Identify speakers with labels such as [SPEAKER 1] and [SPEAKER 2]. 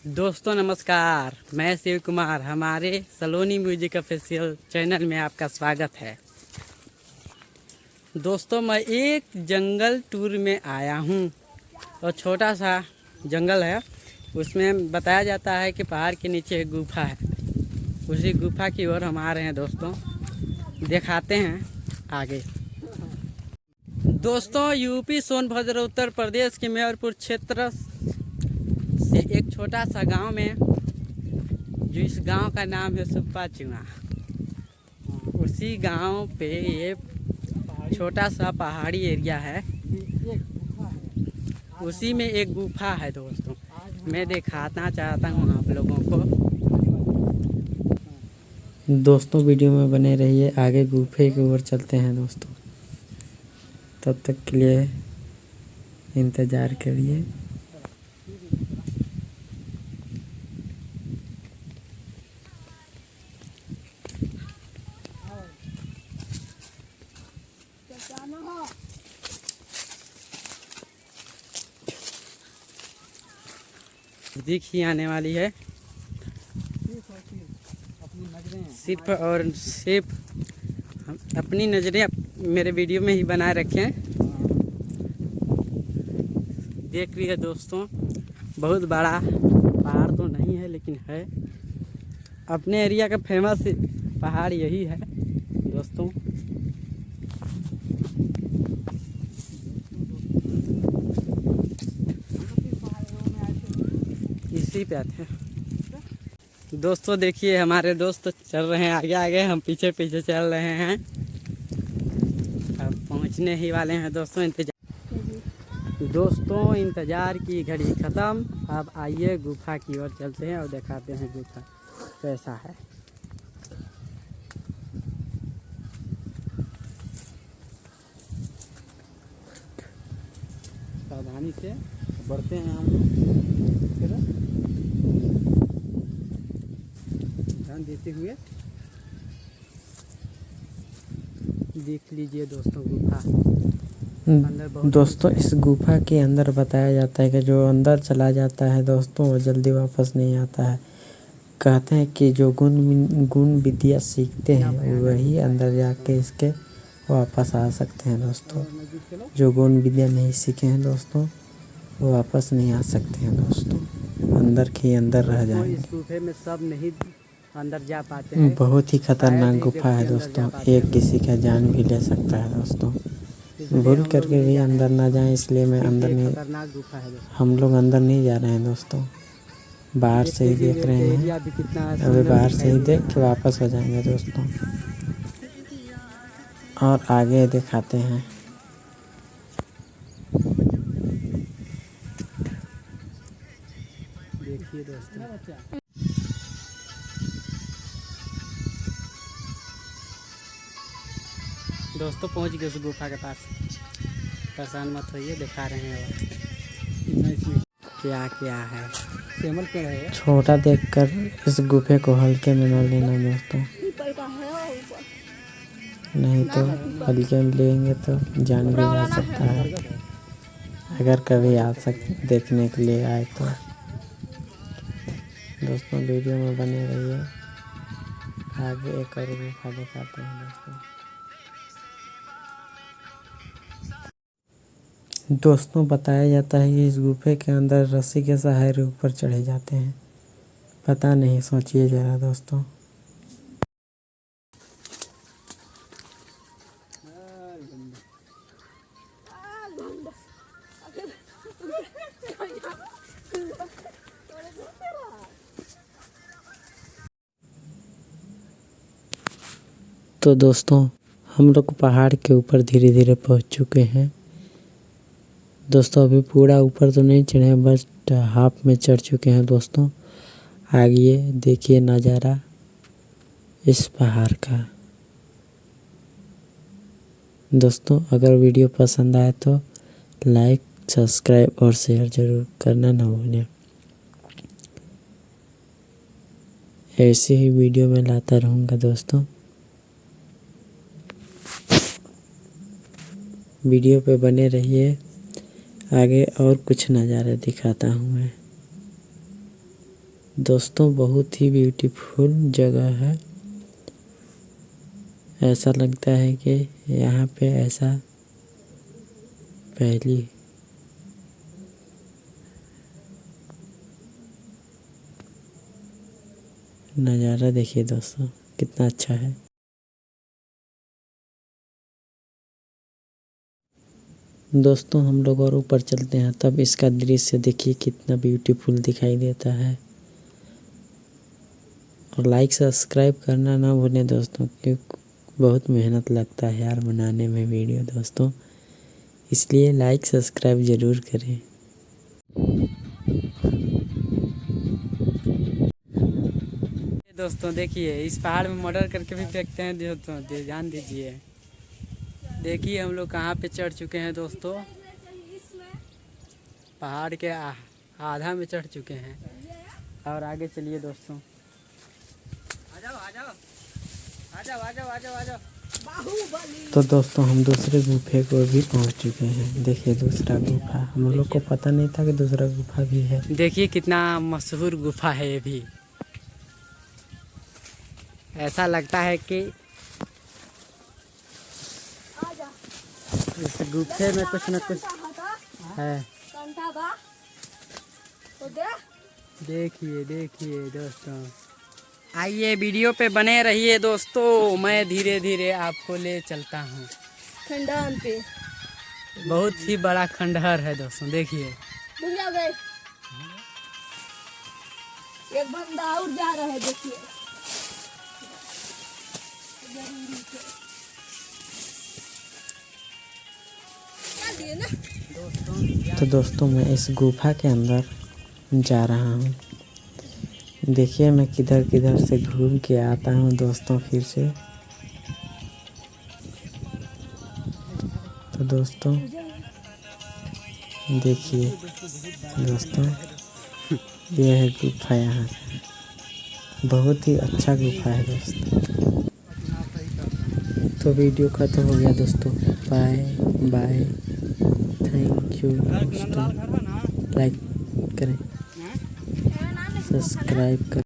[SPEAKER 1] दोस्तों नमस्कार, मैं शिव कुमार। हमारे सलोनी म्यूजिक ऑफिशियल चैनल में आपका स्वागत है। दोस्तों मैं एक जंगल टूर में आया हूँ और छोटा सा जंगल है। उसमें बताया जाता है कि पहाड़ के नीचे एक गुफा है। उसी गुफा की ओर हम आ रहे हैं दोस्तों, दिखाते हैं आगे। दोस्तों यूपी सोनभद्र उत्तर प्रदेश के मेयरपुर क्षेत्र से एक छोटा सा गांव में, जो इस गांव का नाम है सुप्पा चुआ, उसी गांव पे ये छोटा सा पहाड़ी एरिया है। उसी में एक गुफा है दोस्तों, मैं दिखाना चाहता हूँ आप लोगों को।
[SPEAKER 2] दोस्तों वीडियो में बने रहिए, आगे गुफे की ओर चलते हैं दोस्तों। तब तक के लिए इंतज़ार करिए।
[SPEAKER 1] नज़दीक ही आने वाली है। सिर्फ और सिर्फ हम अपनी नज़रें मेरे वीडियो में ही बनाए रखें। देख रही है दोस्तों, बहुत बड़ा पहाड़ तो नहीं है लेकिन है। अपने एरिया का फेमस पहाड़ यही है दोस्तों। इसी पे आते हैं दोस्तों। देखिए हमारे दोस्त चल रहे हैं आगे आगे, हम पीछे पीछे चल रहे हैं। अब पहुंचने ही वाले हैं दोस्तों। इंतज़ार की घड़ी ख़त्म। अब आइए गुफा की ओर चलते हैं और दिखाते हैं गुफा कैसा है। सावधानी से बढ़ते हैं हम लोग, ध्यान देते हुए। देख लीजिए दोस्तों गुफा अंदर।
[SPEAKER 2] दोस्तों इस गुफा के अंदर बताया जाता है कि जो अंदर चला जाता है दोस्तों वो जल्दी वापस नहीं आता है। कहते हैं कि जो गुण विद्या सीखते हैं वही अंदर जाके इसके वापस आ सकते हैं दोस्तों। जो गुण विद्या नहीं सीखे हैं दोस्तों वो वापस नहीं आ सकते हैं दोस्तों, अंदर के अंदर रह जाएंगे।
[SPEAKER 1] इस गुफे में सब नहीं अंदर जा पाते हैं।
[SPEAKER 2] बहुत ही खतरनाक गुफा है दोस्तों, एक किसी का जान भी ले सकता है दोस्तों। भूल करके भी अंदर ना जाएं, इसलिए मैं अंदर नहीं,
[SPEAKER 1] खतरनाक गुफा है दोस्तों।
[SPEAKER 2] हम लोग अंदर नहीं जा रहे हैं दोस्तों, बाहर से ही देख रहे हैं। अभी बाहर से ही देख के वापस हो जाएंगे दोस्तों और आगे दिखाते हैं।
[SPEAKER 1] देखिए दोस्तों, पहुंच गए उस गुफा के पास। परेशान मत होइए, दिखा रहे हैं इसमें क्या क्या है। केवल पेड़ है,
[SPEAKER 2] छोटा देखकर इस गुफे को हल्के में न लेना दोस्तों, नहीं तो हल्के में लेंगे तो जान भी जा सकता है। अगर कभी देखने के लिए आए तो दोस्तों वीडियो में बने रहिए, आगे एक और गुफा दिखाते हैं दोस्तों। दोस्तों बताया जाता है कि इस गुफे के अंदर रस्सी के सहारे ऊपर चढ़े जाते हैं। पता नहीं, सोचिए जरा दोस्तों। तो दोस्तों हम लोग पहाड़ के ऊपर धीरे धीरे पहुंच चुके हैं दोस्तों। अभी पूरा ऊपर तो नहीं चढ़े हैं, बस हाफ में चढ़ चुके हैं दोस्तों। आगे देखिए नज़ारा इस पहाड़ का दोस्तों। अगर वीडियो पसंद आए तो लाइक, सब्सक्राइब और शेयर ज़रूर करना ना भूलें। ऐसे ही वीडियो में लाता रहूँगा दोस्तों। वीडियो पे बने रहिए, आगे और कुछ नज़ारे दिखाता हूँ मैं। दोस्तों बहुत ही ब्यूटीफुल जगह है। ऐसा लगता है कि यहाँ पे ऐसा पहली नज़ारा देखिए दोस्तों कितना अच्छा है। दोस्तों हम लोग और ऊपर चलते हैं तब इसका दृश्य देखिए कितना ब्यूटीफुल दिखाई देता है। और लाइक सब्सक्राइब करना ना भूलें दोस्तों, क्योंकि बहुत मेहनत लगता है यार बनाने में वीडियो दोस्तों, इसलिए लाइक सब्सक्राइब ज़रूर करें।
[SPEAKER 1] दोस्तों देखिए इस पहाड़ में मर्डर करके भी फेंकते हैं दोस्तों, ध्यान दीजिए। देखिए हम लोग कहाँ पे चढ़ चुके हैं दोस्तों, पहाड़ के आधा में चढ़ चुके हैं। और आगे चलिए दोस्तों, आ जाओ आ जाओ आ जाओ आ जाओ आ जाओ आ जाओ।
[SPEAKER 2] तो दोस्तों हम दूसरे गुफे को भी पहुंच चुके हैं। देखिए दूसरा गुफा, हम लोग को पता नहीं था कि दूसरा गुफा भी है।
[SPEAKER 1] देखिए कितना मशहूर गुफा है ये भी। ऐसा लगता है कि इस गुफे में कुछ न कुछ है। देखिए देखिए दोस्तों, आइए वीडियो पे बने रहिए दोस्तों, मैं धीरे धीरे आपको ले चलता हूँ
[SPEAKER 3] खंडहर पे।
[SPEAKER 1] बहुत ही बड़ा खंडहर है दोस्तों। देखिए
[SPEAKER 3] एक बंदा और जा रहा है, देखिए
[SPEAKER 2] तो दोस्तों मैं इस गुफा के अंदर जा रहा हूँ। देखिए मैं किधर किधर से घूम के आता हूँ दोस्तों फिर से। तो दोस्तों देखिए दोस्तों यह है गुफा, यहाँ बहुत ही अच्छा गुफा है दोस्तों। तो वीडियो खत्म हो गया दोस्तों, बाय बाय, थैंक यू दोस्तों। लाइक करें, सब्सक्राइब करें।